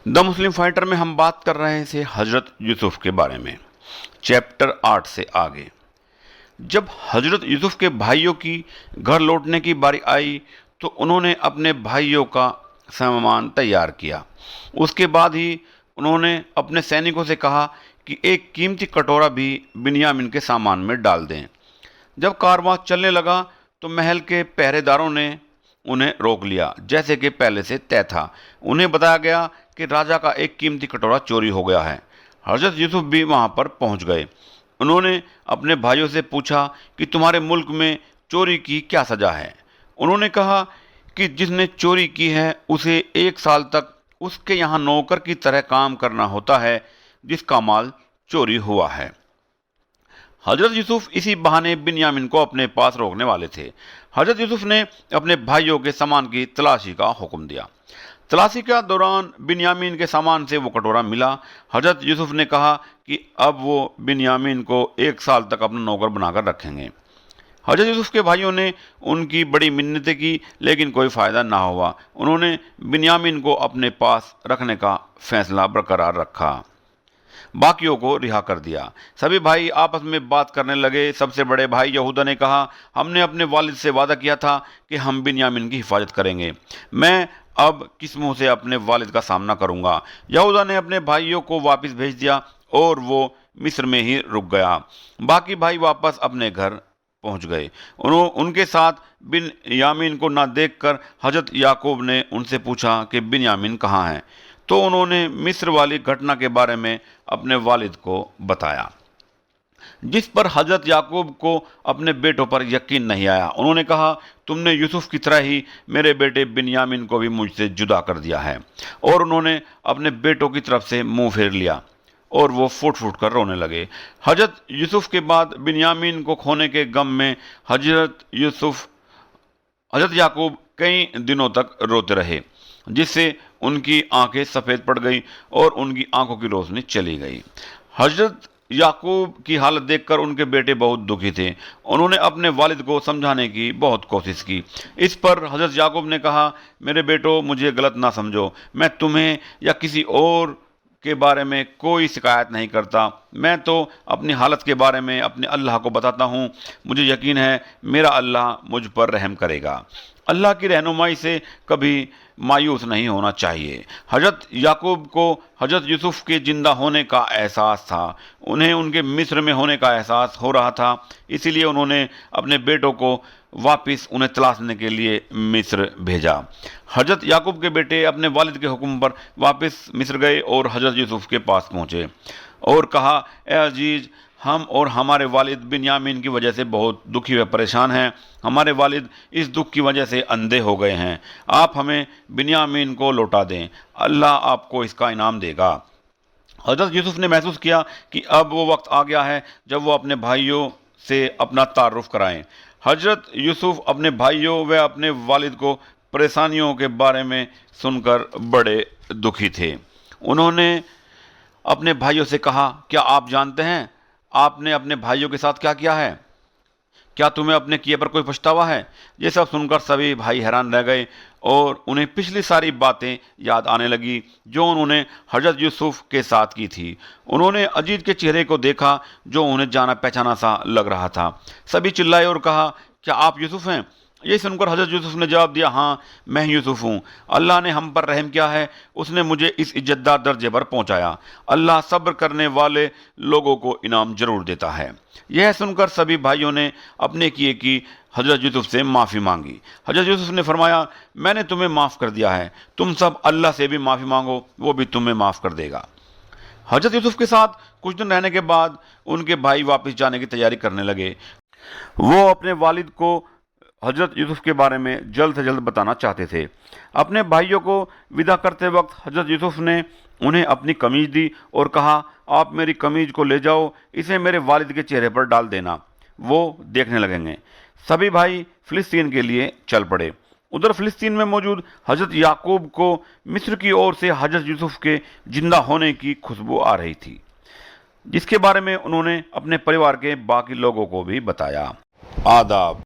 دا مسلم fighter میں ہم بات کر رہے تھے حضرت یوسف کے بارے میں، چیپٹر 8 سے آگے۔ جب حضرت یوسف کے بھائیوں کی گھر لوٹنے کی باری آئی تو انہوں نے اپنے بھائیوں کا سامان تیار کیا۔ اس کے بعد ہی انہوں نے اپنے سینکوں سے کہا کہ ایک قیمتی کٹورا بھی بنیامین کے سامان میں ڈال دیں۔ جب کارواں چلنے لگا تو محل کے پہرے داروں نے انہیں روک لیا، جیسے کہ پہلے سے طے تھا۔ انہیں بتایا گیا کہ راجا کا ایک قیمتی کٹورا چوری ہو گیا ہے۔ حضرت یوسف بھی وہاں پر پہنچ گئے۔ انہوں نے اپنے بھائیوں سے پوچھا کہ تمہارے ملک میں چوری کی کیا سزا ہے؟ انہوں نے کہا کہ جس نے چوری کی ہے اسے 1 سال تک اس کے یہاں نوکر کی طرح کام کرنا ہوتا ہے جس کا مال چوری ہوا ہے۔ حضرت یوسف اسی بہانے بنیامین کو اپنے پاس روکنے والے تھے۔ حضرت یوسف نے اپنے بھائیوں کے سامان کی تلاشی کا حکم دیا۔ تلاشی کے دوران بنیامین کے سامان سے وہ کٹورا ملا۔ حضرت یوسف نے کہا کہ اب وہ بنیامین کو 1 سال تک اپنا نوکر بنا کر رکھیں گے۔ حضرت یوسف کے بھائیوں نے ان کی بڑی منتیں کی لیکن کوئی فائدہ نہ ہوا۔ انہوں نے بنیامین کو اپنے پاس رکھنے کا فیصلہ برقرار رکھا، باقیوں کو رہا کر دیا۔ سبھی بھائی آپس میں بات کرنے لگے۔ سب سے بڑے بھائی یہودا نے کہا، ہم نے اپنے والد سے وعدہ کیا تھا کہ ہم بنیامین کی حفاظت کریں گے، میں اب کس منہ سے اپنے والد کا سامنا کروں گا؟ یہودا نے اپنے بھائیوں کو واپس بھیج دیا اور وہ مصر میں ہی رک گیا۔ باقی بھائی واپس اپنے گھر پہنچ گئے۔ ان کے ساتھ بنیامین کو نہ دیکھ کر حضرت یعقوب نے ان سے پوچھا کہ بنیامین کہاں ہے؟ تو انہوں نے مصر والی گھٹنا کے بارے میں اپنے والد کو بتایا، جس پر حضرت یعقوب کو اپنے بیٹوں پر یقین نہیں آیا۔ انہوں نے کہا، تم نے یوسف کی طرح ہی میرے بیٹے بنیامین کو بھی مجھ سے جدا کر دیا ہے۔ اور انہوں نے اپنے بیٹوں کی طرف سے منہ پھیر لیا اور وہ پھوٹ پھوٹ کر رونے لگے۔ حضرت یوسف کے بعد بنیامین کو کھونے کے غم میں حضرت یعقوب کئی دنوں تک روتے رہے، جس سے ان کی آنکھیں سفید پڑ گئی اور ان کی آنکھوں کی روشنی چلی گئی۔ حضرت یعقوب کی حالت دیکھ کر ان کے بیٹے بہت دکھی تھے۔ انہوں نے اپنے والد کو سمجھانے کی بہت کوشش کی۔ اس پر حضرت یعقوب نے کہا، میرے بیٹو، مجھے غلط نہ سمجھو، میں تمہیں یا کسی اور کے بارے میں کوئی شکایت نہیں کرتا۔ میں تو اپنی حالت کے بارے میں اپنے اللہ کو بتاتا ہوں۔ مجھے یقین ہے میرا اللہ مجھ پر رحم کرے گا۔ اللہ کی رہنمائی سے کبھی مایوس نہیں ہونا چاہیے۔ حضرت یعقوب کو حضرت یوسف کے زندہ ہونے کا احساس تھا۔ انہیں ان کے مصر میں ہونے کا احساس ہو رہا تھا، اسی لیے انہوں نے اپنے بیٹوں کو واپس انہیں تلاشنے کے لیے مصر بھیجا۔ حضرت یعقوب کے بیٹے اپنے والد کے حکم پر واپس مصر گئے اور حضرت یوسف کے پاس پہنچے اور کہا، اے عزیز، ہم اور ہمارے والد بنیامین کی وجہ سے بہت دکھی و پریشان ہیں۔ ہمارے والد اس دکھ کی وجہ سے اندھے ہو گئے ہیں۔ آپ ہمیں بنیامین کو لوٹا دیں، اللہ آپ کو اس کا انعام دے گا۔ حضرت یوسف نے محسوس کیا کہ اب وہ وقت آ گیا ہے جب وہ اپنے بھائیوں سے اپنا تعارف کرائیں۔ حضرت یوسف اپنے بھائیوں و اپنے والد کو پریشانیوں کے بارے میں سن کر بڑے دکھی تھے۔ انہوں نے اپنے بھائیوں سے کہا، کیا آپ جانتے ہیں آپ نے اپنے بھائیوں کے ساتھ کیا کیا ہے؟ کیا تمہیں اپنے کیے پر کوئی پچھتاوا ہے؟ یہ سب سن کر سبھی بھائی حیران رہ گئے اور انہیں پچھلی ساری باتیں یاد آنے لگی جو انہوں نے حضرت یوسف کے ساتھ کی تھی۔ انہوں نے عزیز کے چہرے کو دیکھا جو انہیں جانا پہچانا سا لگ رہا تھا۔ سبھی چلائے اور کہا، کیا آپ یوسف ہیں؟ یہ سن کر حضرت یوسف نے جواب دیا، ہاں میں یوسف ہوں۔ اللہ نے ہم پر رحم کیا ہے، اس نے مجھے اس عزت دار درجے پر پہنچایا۔ اللہ صبر کرنے والے لوگوں کو انعام ضرور دیتا ہے۔ یہ سن کر سبھی بھائیوں نے اپنے کیے کی حضرت یوسف سے معافی مانگی۔ حضرت یوسف نے فرمایا، میں نے تمہیں معاف کر دیا ہے، تم سب اللہ سے بھی معافی مانگو، وہ بھی تمہیں معاف کر دے گا۔ حضرت یوسف کے ساتھ کچھ دن رہنے کے بعد ان کے بھائی واپس جانے کی تیاری کرنے لگے۔ وہ اپنے والد کو حضرت یوسف کے بارے میں جلد سے جلد بتانا چاہتے تھے۔ اپنے بھائیوں کو ودا کرتے وقت حضرت یوسف نے انہیں اپنی قمیض دی اور کہا، آپ میری قمیض کو لے جاؤ، اسے میرے والد کے چہرے پر ڈال دینا، وہ دیکھنے لگیں گے۔ سبھی بھائی فلسطین کے لیے چل پڑے۔ ادھر فلسطین میں موجود حضرت یعقوب کو مصر کی اور سے حضرت یوسف کے زندہ ہونے کی خوشبو آ رہی تھی، جس کے بارے میں انہوں نے اپنے پریوار کے باقی لوگوں کو بھی بتایا۔ آداب۔